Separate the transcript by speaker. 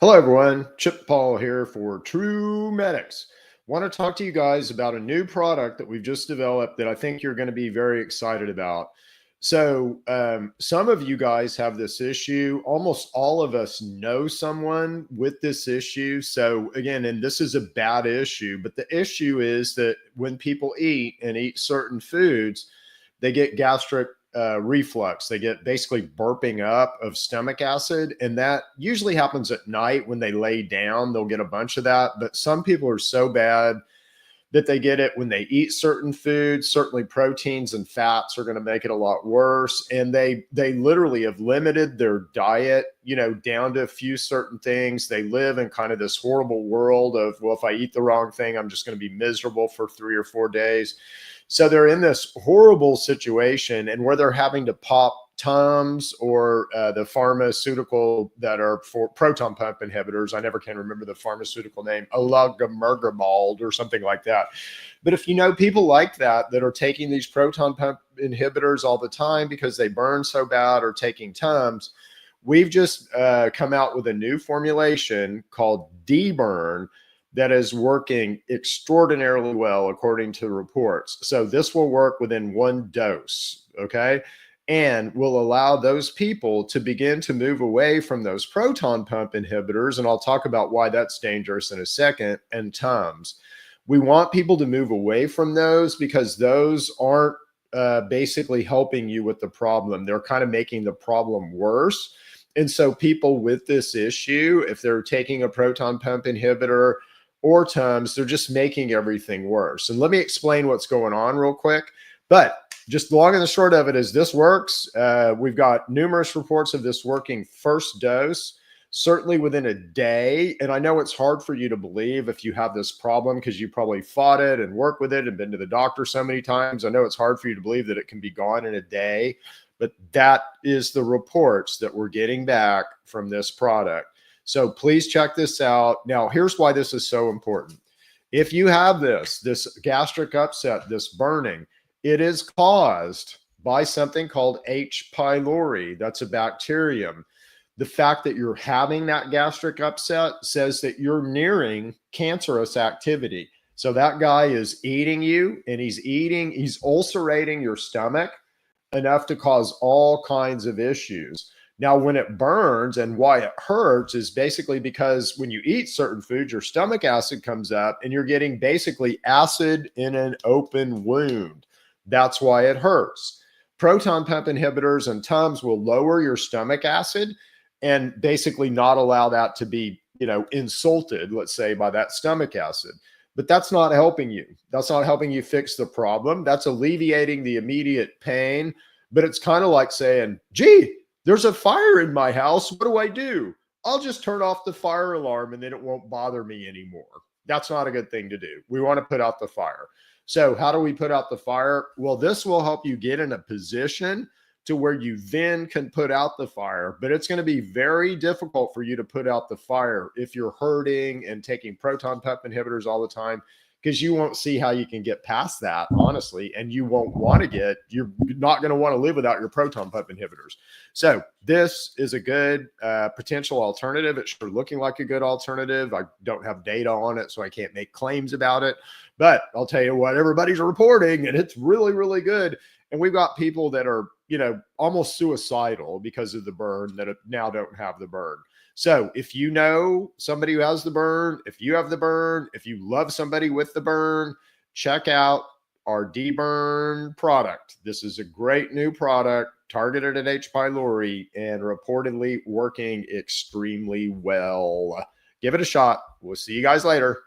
Speaker 1: Hello, everyone. Chip Paul here for True Medics. Want to talk to you guys about a new product that we've just developed that I think you're going to be very excited about. Some of you guys have this issue. Almost all of us know someone with this issue. So, again, and this is a bad issue, but the issue is that when people eat and eat certain foods, they get gastric reflux. They get basically burping up of stomach acid. And that usually happens at night when they lay down. They'll get a bunch of that. But some people are so bad that they get it when they eat certain foods. Certainly proteins and fats are going to make it a lot worse. And they literally have limited their diet, down to a few certain things. They live in kind of this horrible world of, well, if I eat the wrong thing, I'm just going to be miserable for 3 or 4 days. So they're in this horrible situation, and where they're having to pop Tums or the pharmaceutical that are for proton pump inhibitors. I never can remember the pharmaceutical name, Olagomergabald or something like that. But if you know people like that are taking these proton pump inhibitors all the time because they burn so bad, or taking Tums, we've just come out with a new formulation called D-Burn that is working extraordinarily well according to reports. So this will work within 1 dose, okay? And will allow those people to begin to move away from those proton pump inhibitors, and I'll talk about why that's dangerous in a second, and Tums. We want people to move away from those because those aren't basically helping you with the problem. They're kind of making the problem worse. And so people with this issue, if they're taking a proton pump inhibitor or Tums, they're just making everything worse. And let me explain what's going on real quick. But just the long and the short of it is this works. We've got numerous reports of this working first dose, certainly within a day. And I know it's hard for you to believe if you have this problem because you probably fought it and worked with it and been to the doctor so many times. I know it's hard for you to believe that it can be gone in a day, but that is the reports that we're getting back from this product. So please check this out. Now, here's why this is so important. If you have this gastric upset, this burning, it is caused by something called H. pylori. That's a bacterium. The fact that you're having that gastric upset says that you're nearing cancerous activity. So that guy is eating you, and he's ulcerating your stomach enough to cause all kinds of issues. Now, when it burns, and why it hurts is basically because when you eat certain foods, your stomach acid comes up and you're getting basically acid in an open wound. That's why it hurts. Proton pump inhibitors and Tums will lower your stomach acid and basically not allow that to be, insulted, let's say, by that stomach acid. But that's not helping you. That's not helping you fix the problem. That's alleviating the immediate pain. But it's kind of like saying, gee, there's a fire in my house. What do I do? I'll just turn off the fire alarm and then it won't bother me anymore. That's not a good thing to do. We want to put out the fire. So how do we put out the fire? Well, this will help you get in a position to where you then can put out the fire, but it's going to be very difficult for you to put out the fire if you're hurting and taking proton pump inhibitors all the time, because you won't see how you can get past that, honestly, and you're not going to want to live without your proton pump inhibitors. So this is a good potential alternative. It's sure looking like a good alternative. I don't have data on it, so I can't make claims about it, but I'll tell you what everybody's reporting, and it's really, really good. And we've got people that are, almost suicidal because of the burn that now don't have the burn. So if you know somebody who has the burn, if you have the burn, if you love somebody with the burn, check out our D-Burn product. This is a great new product targeted at H. pylori and reportedly working extremely well. Give it a shot. We'll see you guys later.